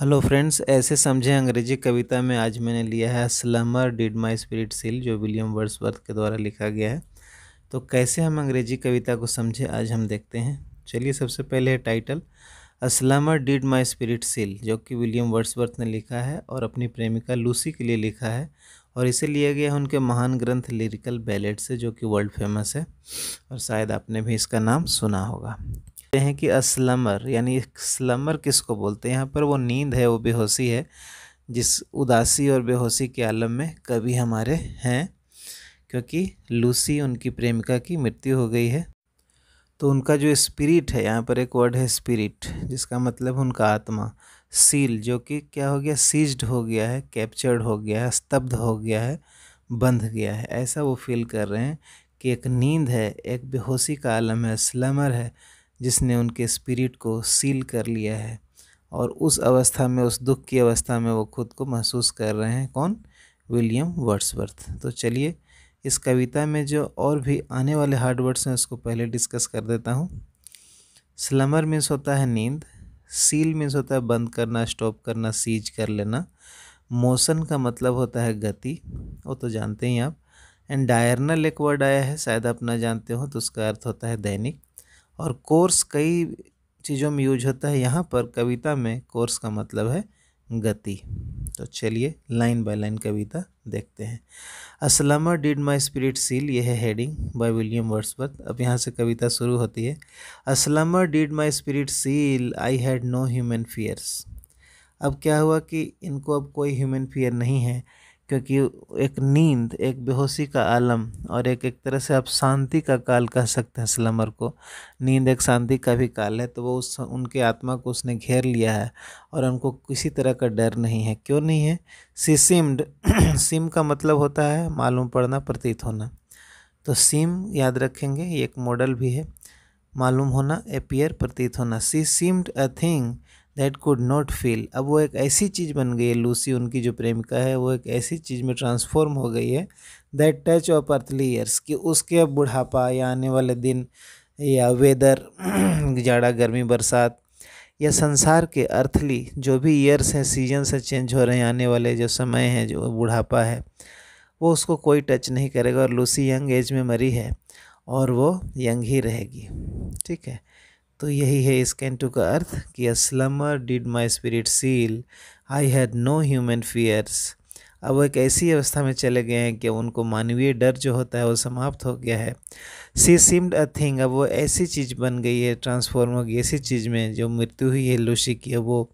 Hello friends, ऐसे समझें अंग्रेजी कविता में आज मैंने लिया है स्लमर डिड माई स्पिरिट सील, जो विलियम वर्ड्सवर्थ के द्वारा लिखा गया है। तो कैसे हम अंग्रेजी कविता को समझें आज हम देखते हैं। चलिए, सबसे पहले है title a slumber did my spirit seal, जो कि विलियम वर्ड्सवर्थ ने लिखा है और अपनी प्रेमिका लूसी के लिए लिखा है। और इसे लिया गया है उनके महान ग्रंथ लिरिकल बैलेड से, जो कि वर्ल्ड फेमस है और शायद आपने भी इसका नाम सुना होगा। हैं कि अस्लमर यानी स्लमर किसको बोलते हैं। यहाँ पर वो नींद है, वो बेहोशी है, जिस उदासी और बेहोशी के आलम में कवि हमारे हैं, क्योंकि लूसी उनकी प्रेमिका की मृत्यु हो गई है। तो उनका जो स्पिरिट है, यहाँ पर एक वर्ड है स्पिरिट, जिसका मतलब उनका आत्मा। सील, जो कि क्या हो गया, सीज्ड हो गया है, कैप्चर्ड हो गया है, स्तब्ध हो गया है, बंध गया है। ऐसा वो फील कर रहे हैं कि एक नींद है, एक बेहोशी का आलम है, स्लमर है, जिसने उनके स्पिरिट को सील कर लिया है। और उस अवस्था में, उस दुख की अवस्था में वो खुद को महसूस कर रहे हैं। कौन? William Wordsworth. तो चलिए, इस कविता में जो और भी आने वाले हार्ड वर्ड्स हैं उसको पहले डिस्कस कर देता हूँ। स्लमर मीन्स होता है नींद, सील मीन्स होता है बंद करना, स्टॉप करना, सीज कर लेना। मोशन का मतलब होता है गति, वो तो जानते ही आप। एंड डायरनल एक वर्ड आया है, शायद आप ना जानते हो, तो उसका अर्थ होता है दैनिक। और कोर्स कई चीज़ों में यूज होता है, यहाँ पर कविता में कोर्स का मतलब है गति। तो चलिए लाइन बाय लाइन कविता देखते हैं। अ slumber did my spirit seal, ये है हेडिंग बाय विलियम वर्ड्सवर्थ। अब यहाँ से कविता शुरू होती है। A slumber did my spirit seal, I had no human fears. अब क्या हुआ कि इनको अब कोई ह्यूमन फियर नहीं है, क्योंकि एक नींद, एक बेहोशी का आलम और एक तरह से आप शांति का काल कह सकते हैं स्लमर को। नींद एक शांति का भी काल है, तो वो उनके आत्मा को उसने घेर लिया है और उनको किसी तरह का डर नहीं है। क्यों नहीं है? सी सीम्ड सिम का मतलब होता है मालूम पड़ना, प्रतीत होना। तो सिम याद रखेंगे, ये एक मॉडल भी है, मालूम होना, एपियर, प्रतीत होना। She seemed a thing that could not feel. अब वो एक ऐसी चीज़ बन गई है, लूसी उनकी जो प्रेमिका है, वो एक ऐसी चीज़ में ट्रांसफॉर्म हो गई है, that touch of earthly years, कि उसके अब बुढ़ापा या आने वाले दिन या वेदर जाड़ा गर्मी बरसात या संसार के अर्थली जो भी ईयर्स हैं, सीजन से चेंज हो रहे हैं, आने वाले जो समय हैं, जो बुढ़ापा है, वो उसको कोई टच नहीं करेगा। और लूसी यंग एज में मरी है और वो यंग ही रहेगी। ठीक है, तो यही है इस कैंटू का अर्थ कि a slumber did my spirit seal, I had no human fears. अब वो एक ऐसी अवस्था में चले गए हैं कि उनको मानवीय डर जो होता है वो समाप्त हो गया है। सी सीम्ड अ थिंग, अब वो ऐसी चीज़ बन गई है, ट्रांसफॉर्म हो गई ऐसी चीज़ में, जो मृत्यु हुई है लूसी की, वो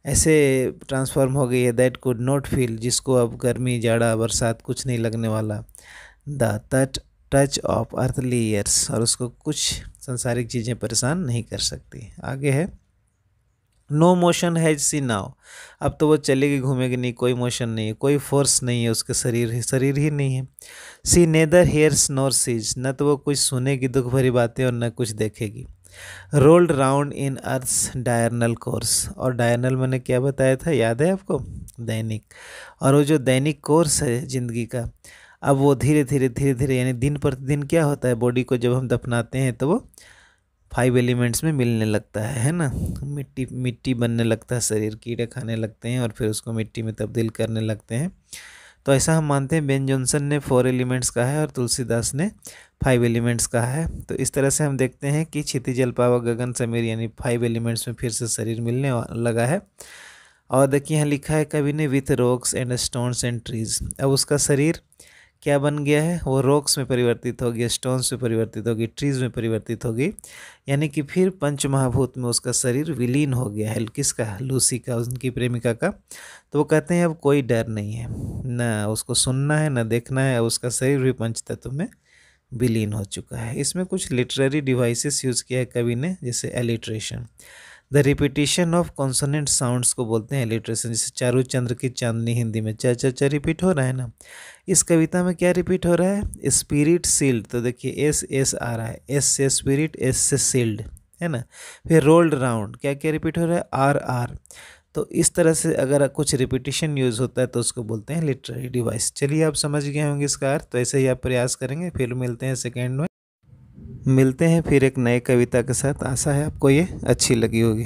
ऐसे ट्रांसफॉर्म हो गई है, दैट कुड नॉट फील, जिसको अब गर्मी जाड़ा बरसात कुछ नहीं लगने वाला। द तट टच ऑफ अर्थली ईयर्स, और उसको कुछ संसारिक चीज़ें परेशान नहीं कर सकती। आगे है no motion has see now. अब तो वो चलेगी घूमेगी नहीं, कोई मोशन नहीं है, कोई फोर्स नहीं है, उसके शरीर ही नहीं है। सी नेदर हेयर्स नॉर सीज, न तो वो कुछ सुनेगी दुख भरी बातें और न कुछ देखेगी। Rolled round in earth's diurnal course, और डायरनल मैंने क्या बताया था, याद है आपको? दैनिक। और वो जो दैनिक कोर्स है जिंदगी का, अब वो धीरे धीरे यानी दिन प्रतिदिन क्या होता है, बॉडी को जब हम दफनाते हैं तो वो 5 एलिमेंट्स में मिलने लगता है ना। मिट्टी बनने लगता है, शरीर कीड़े खाने लगते हैं और फिर उसको मिट्टी में तब्दील करने लगते हैं। तो ऐसा हम मानते हैं। बेन जॉनसन ने 4 एलिमेंट्स कहा है और तुलसीदास ने 5 एलिमेंट्स कहा है। तो इस तरह से हम देखते हैं कि क्षिति जल पावा गगन समीर, यानी 5 एलिमेंट्स में फिर से शरीर मिलने लगा है। और देखिए यहाँ लिखा है कवि ने, with rocks and stones and trees. अब उसका शरीर क्या बन गया है, वो रॉक्स में परिवर्तित हो गया, स्टोन्स में परिवर्तित होगी, ट्रीज में परिवर्तित होगी, यानी कि फिर पंच महाभूत में उसका शरीर विलीन हो गया है। किसका? लूसी का, उनकी प्रेमिका का। तो वो कहते हैं अब कोई डर नहीं है, ना उसको सुनना है ना देखना है, उसका शरीर भी पंच तत्व में विलीन हो चुका है। इसमें कुछ लिटरेरी डिवाइसेस यूज़ किया है कवि ने, जैसे alliteration, the repetition of consonant sounds को बोलते हैं एलिट्रेशन। जैसे चारू चंद्र की चांदनी हिंदी में च च च रिपीट हो रहा है ना, इस कविता में क्या रिपीट हो रहा है? Spirit sealed. तो देखिए एस एस आ रहा है, एस से स्पिरिट, एस से सील्ड, है ना। फिर रोल्ड राउंड, क्या क्या रिपीट हो रहा है? R R. तो इस तरह से अगर कुछ रिपीटिशन यूज़ होता है तो उसको बोलते हैं लिटरेरी डिवाइस। चलिए आप समझ गए होंगे इसका अर्थ। तो ऐसे ही आप प्रयास करेंगे, फिर मिलते हैं सेकेंड में, मिलते हैं फिर एक नए कविता के साथ। आशा है आपको ये अच्छी लगी होगी।